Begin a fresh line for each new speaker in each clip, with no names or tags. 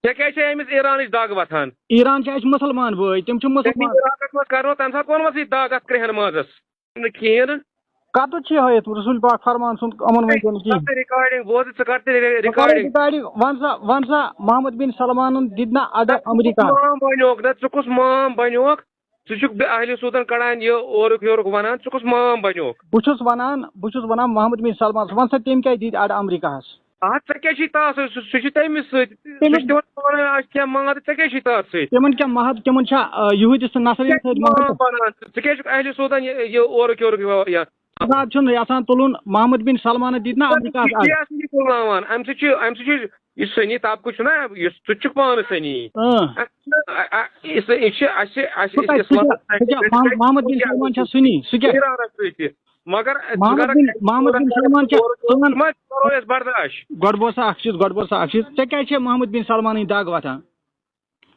أمس إيرانٕچ دگ وۄتھان
ایران چھِ اَسہِ مُسلمان بٲے تِم چھِ مُسلمان
عراقس منٛز کرنو تَمہِ ساتہٕ ووٚنمَس یہِ دگ اَتھ کرٛہن مازَس نہٕ کِہیٖنۍ نہٕ
کتُتھ چھِ ہٲیِتھ رسول پاک فرمان سُنٛد یِمن ؤنۍزِ نہٕ کِہیٖنۍ
رِکاڈِنٛگ بوز ژٕ کر تہِ رِکاڈِنٛگ
وَن سا محمد بن سلمانن دِتۍ نا اَڈٕ امریکہ
مام بنیوکھ نہ ژٕ کُس مام بنیوکھ ژٕ چھُکھ اہلِ سوٗدن کڑان یہِ اورُک یورُک وَنان ژٕ کُس مام بنیوکھ
بہٕ چھُس وَنان محمد بن سلمان وَن سا تٔمۍ کیٛازِ دِتۍ اَڈٕ امریکہس
اَتھ ژےٚ کیٛاہ چھُے تَتھ سۭتۍ سُہ چھُ تٔمِس سۭتۍ سُہ چھُ تِمن آسہِ کیٚنٛہہ ماد ژےٚ کیٛاہ چھُے تَتھ سۭتۍ
تِمن کیٛاہ محد تِمن چھا یہوٗدِس تہٕ نصرٲنِین سۭتۍ محبت
بنان ژٕ کیٛازِ چھُکھ اہلِ سوٗدن یہِ اورُک یورُک یَتھ
خۄدا چھُنہٕ یژھان تُلُن محمد بن سلمانن دِتۍ نا امریکہس اَڈٕ
تُلناوان اَمہِ سۭتۍ چھُ یُس سٔنی طبقہٕ چھُنا یُس ژٕ تہِ چھُکھ پانہٕ سٔنی
محمد بن سلمان چھا سُنی سُہ کیٛاہ
مگر
محمد بن سلمان
برداشت
گۄڈٕ بوز سا اکھ چیٖز ژےٚ کیٛازِ چھے محمد بن سلمانٕنۍ دگ وۄتھان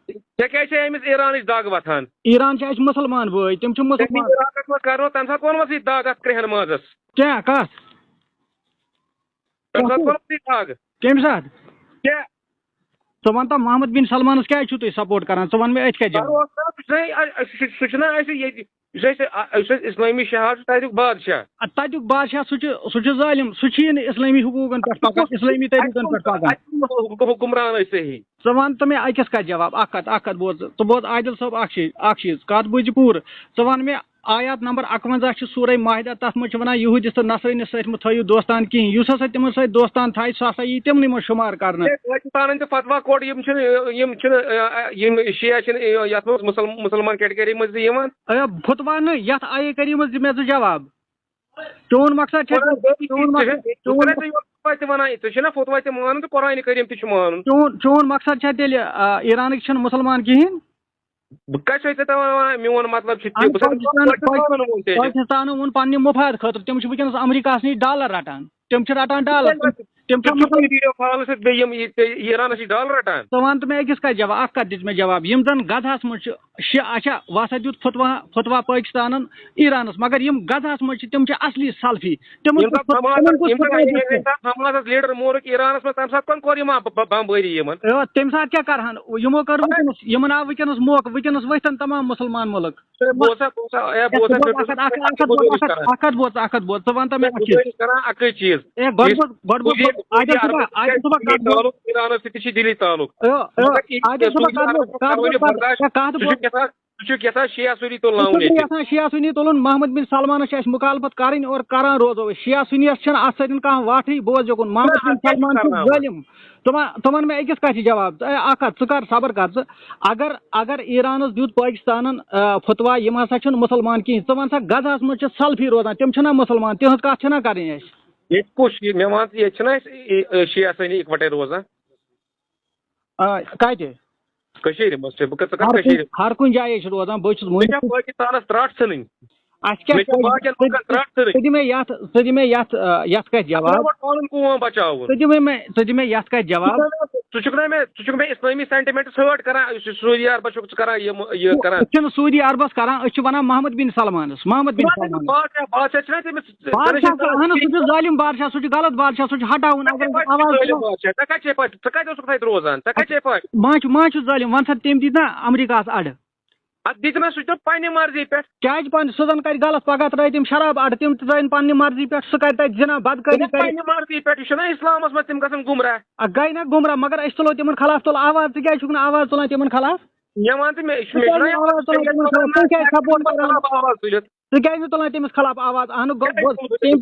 ژےٚ کیٛازِ چھے أمِس ایرانٕچ دگ وۄتھان
ایران چھِ اَسہِ مُسلمان بٲے تِم چھِ مُسلمان
عراقس منٛز کرنو تَمہِ ساتہٕ ووٚنمَس یہِ دگ اَتھ کرٛہن مازَس
کیٛاہ کتھ
تَمہِ ساتہٕ ووٚنمَس یہِ دگ
کَمہِ ساتہٕ
کیٛاہ
ژٕ وَن تا محمد بن سلمانس کیٛازِ چھِو تُہۍ سپورٹ کران ژٕ وَن مےٚ أتھۍ کیٛاہ جواب
سُہ چھُنا اَسہِ ییٚتہِ یُس اَسہِ اِسلٲمی شہر چھُ تَتیُک بادشاہ
تَتیُک بادشاہ سُہ چھُ ظٲلِم سُہ چھُیی نہٕ اِسلٲمی حقوٗقن پٮ۪ٹھ پکان اِسلٲمی طریٖقن پٮ۪ٹھ پکان
حُکمران ٲسۍ صحیح
ژٕ وَن تہٕ مےٚ أکِس کَتھ جواب اکھ کَتھ بوز ژٕ بوز عادل صٲب اکھ چیٖز کَتھ بوٗزِ پوٗرٕ ژٕ وَن مےٚ آیات نمبر 51 چھِ سورہ ماہدہ تَتھ منٛز چھِ وَنان یہوٗدِس تہٕ نصرٲنِس سۭتۍ مہٕ تھٲیِو دوستان کِہیٖنۍ یُس ہسا تِمن سۭتۍ دوستان تھایہِ سُہ ہسا یی تِمنٕے منٛز شُمار کرنہٕ
پاکِستانن تہِ فتوا کوٚڑ یِم شِیا چھِنہٕ یَتھ منٛز مُسلمان کیٹگری منٛز تہِ یِوان
فتوا نہٕ یَتھ آیے کٔری منٛز دِ مےٚ ژٕ جواب چون مقصد
تہِ وَنان ژٕ چھُنا فتوا تہِ مانان تہٕ قرآنِ کریم تہِ چھُ مانُن
چون مقصد چھا تیٚلہِ ایرانٕکۍ چھِنہٕ مُسلمان کِہیٖنۍ
بہٕ کَتہِ چھُسے ژےٚ وَنان میون مطلب چھُ
پاکستانن ووٚن پننہِ مُفاد خٲطرٕ تِم چھِ وٕنکیٚنس امریکہس نِش ڈالر رٹان تِم چھِ رٹان ڈالر
ایرانس چھِ ڈالر رٹان
ژٕ وَن تہٕ مےٚ أکِس کَتھ جواب اکھ کَتھ دِژ مےٚ جواب یِم زن غزہس منٛز چھِ اچھا وسا دیُت فتوا پٲکِستانن ایرانس مگر یِم غزہس منٛز چھِ تِم چھِ اصلی سلفی
حماسس لیڈر مورُکھ ایرانس منٛز تَمہِ ساتہٕ کوٚر یِمن بمبٲری یِمن
تَمہِ ساتہٕ کیٛاہ کرہن یِمو کٔر وٕنکیٚنس یِمن آو وٕنکیٚنس موقعہٕ وٕنکیٚنس ؤتھن تمام مُسلمان مُلک اکھ کتھ بوز ژٕ وَن تا مےٚ
اکٕے چیٖز ایرانس سۭتۍ تہِ چھِ دِلی تعلق ژٕ چھُکھ یژھان شِیا سُنی تُلناوُن
شِیا سُنی تُلُن محمد بن سلمانس چھِ اَسہِ مُخالفت کَرٕنۍ اور کران روزو أسۍ شِیا سُنیَس چھِنہٕ اَتھ سۭتۍ کانٛہہ واٹھٕے بوز یوکُن محمد بن سلمان چھُ ظٲلِم ژٕ وَن مےٚ أکِس کَتھِ جواب اکھ کَتھ ژٕ کر صبر کر ژٕ اگر ایرانس دیُت پٲکِستانن فتوا یِم ہسا چھِنہٕ مُسلمان کِہیٖنۍ ژٕ وَن سا غزہس منٛز چھِ سلفی روزان تِم چھِنا مُسلمان تِہنٛز کَتھ چھِنا کَرٕنۍ اَسہِ
ییٚتہِ کُس مےٚ ون ژٕ ییٚتہِ چھِنا أسۍ شِیا سٲنی اِکوَٹَے روزان
کَتہِ
کٔشیٖرِ منٛز چھِ بہٕ ژٕ کر کٔشیٖرِ
ہر کُنہِ جایے چھِ روزان بہٕ چھُس
پٲکِستانس ترٛٹھ ژھٕنٕنۍ
اَسہِ کیٛاہ ژٕ دِ مےٚ یتھ کَتھِ جواب
پنُن قوم بچاوُن
ژٕ دِ مےٚ یتھ کَتھِ جواب
ژٕ چھُکھ مےٚ اِسلٲمی سینٹِمنٹس ہٲٹ کران یُس سعوٗدی عربس چھُکھ ژٕ کران یہِ کران
أسۍ چھِنہٕ سعوٗدی عربس کران أسۍ چھِ ونان محمد بن سلمانس
بادشاہ چھُنا تٔمِس
سُہ چھُ ظٲلِم بادشاہ سُہ چھُ غلط بادشاہ سُہ چھُ ہٹاوُن
ژےٚ کتہِ چھے پَتہٕ ژٕ کتہِ اوسُکھ تَتہِ روزان ژےٚ کتہِ چھے پَتہٕ
ما چھُ ظٲلِم وَن سا تٔمۍ دِتۍ نا امریکہس اَڈٕ
اتھ دِتۍ مےٚ سُہ چھُ پننہِ مرضی پٮ۪ٹھ
کیٛازِ سُہ زن کرِ غلط پگاہ ترٛٲے تِم شراب اَڈٕ تِم تہِ ترٛٲیِن پننہِ مرضی پٮ۪ٹھ سُہ کرِ تتہِ زِنا بدکٲری
پننہِ مرضی پٮ۪ٹھ یہِ چھُنا اِسلامس منٛز تِم گژھن گُمراہ
گٔے نا گُمراہ مگر أسۍ تُلو تِمن خلاف تُل آواز ژٕ کیٛازِ چھُکھ نہٕ آواز تُلان تِمن خلاف
مےٚ ون تہٕ
ژٕ کیٛازِ نہٕ تُلان تٔمِس خلاف آواز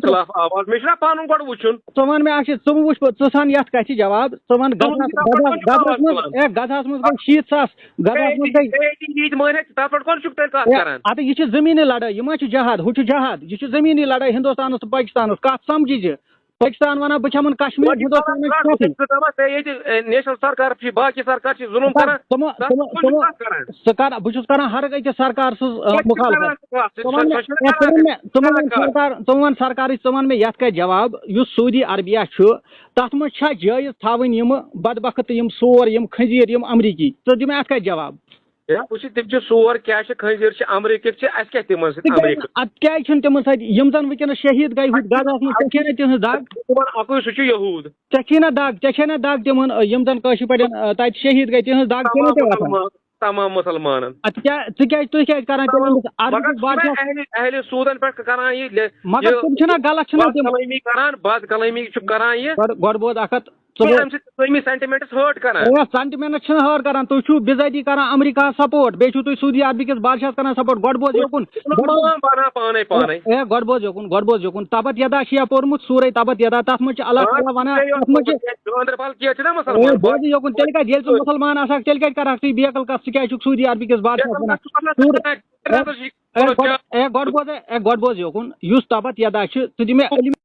خلاف آواز مےٚ چھُنا پنُن گۄڈٕ وٕچھُن
ژٕ وَن مےٚ اکھ چیٖز ژٕ وٕچھ ژٕ سان یتھ کَتھِ جواب ژٕ وَن غزہس منٛز گٔے 70,000 غزہس منٛز گٔے اَدٕ یہِ چھِ زٔمیٖنی لڑٲے یہِ ما چھُ جہاد ہُہ چھُ جہاد یہِ چھُ زٔمیٖنی لڑٲے ہندوستانس تہٕ پٲکِستانس کتھ سمجھِ پٲکِستان ونان بہٕ کھٮ۪من کشمیٖر
نیشنل سرکار چھِ باقٕے سرکار چھِ ظُلُم کران
ژٕ کر بہٕ چھُس کران ہر أکِس سرکار سٕنٛز مُخالفت ژٕ وَن سرکارٕچ ژٕ وَن مےٚ یتھ کَتھِ جواب یُس سعوٗدی عربیہ چھُ تتھ منٛز چھا جٲیز تھاوٕنۍ یِمہٕ بدبخت یِم سور یِم خنزیٖر یِم امریکی ژٕ دِ مےٚ اتھ کَتھِ جواب
ہے وٕچھ تِم چھِ سور کیٛاہ چھِ خنزیٖر چھِ امریٖکٕکۍ چھِ اَسہِ کیٛاہ تِمن سۭتۍ امریٖکہ
اتھ کیٛازِ چھُنہٕ تِمن سۭتۍ یِم زن وٕنکیٚنس شہیٖد گٔے ہُتھ غزاہس منٛز ژےٚ چھے نا تِہنٛز دگ
تِمن اَکُے سُہ چھُ یہوٗد
ژےٚ چھے نا دگ تِمن یِم زن کٲشِر پٲٹھۍ تتہِ شہیٖد گٔے تِہنٛز دگ چھے نا ژےٚ واتان
تمام مُسلمانن
تُہۍ کیٛازِ کران
اہلِ سوٗدن پٮ۪ٹھ کران یہِ
مگر تِم چھِنا غلط چھِنا تِم
کلٲمی کران بد کلٲمی چھُ کران یہِ
گۄڈٕ بوز اکھ ہتھ
اَمہِ سۭتۍ اسلٲمی سینٹِمنٹس ہٲٹ کران
سینٹِمنٹ چھِنہٕ ہٲر کران تُہۍ چھِو بِذٲتی کران امریکہ سپورٹ بیٚیہِ چھِو تُہۍ سعودی عربہٕ کِس بادشاہس کران سپورٹ گۄڈٕ بوز یوکُن گۄڈٕ بوز یوکُن تبت یدا چھِ پوٚرمُت سورے تبت یدا تتھ منٛز چھِ اللہ تعالیٰ ونان بوز یوکُن تیٚلہِ کتہِ ییٚلہِ ژٕ مُسلمان آسکھ تیٚلہِ کتہِ کرکھ ژٕ بیکل کتھ ژٕ کیٛازِ چھُکھ سعودی عربہٕ کِس بادشاہس ونان گۄڈٕ بوز یوکُن یُس تبت یدا چھِ ژٕ دِ مےٚ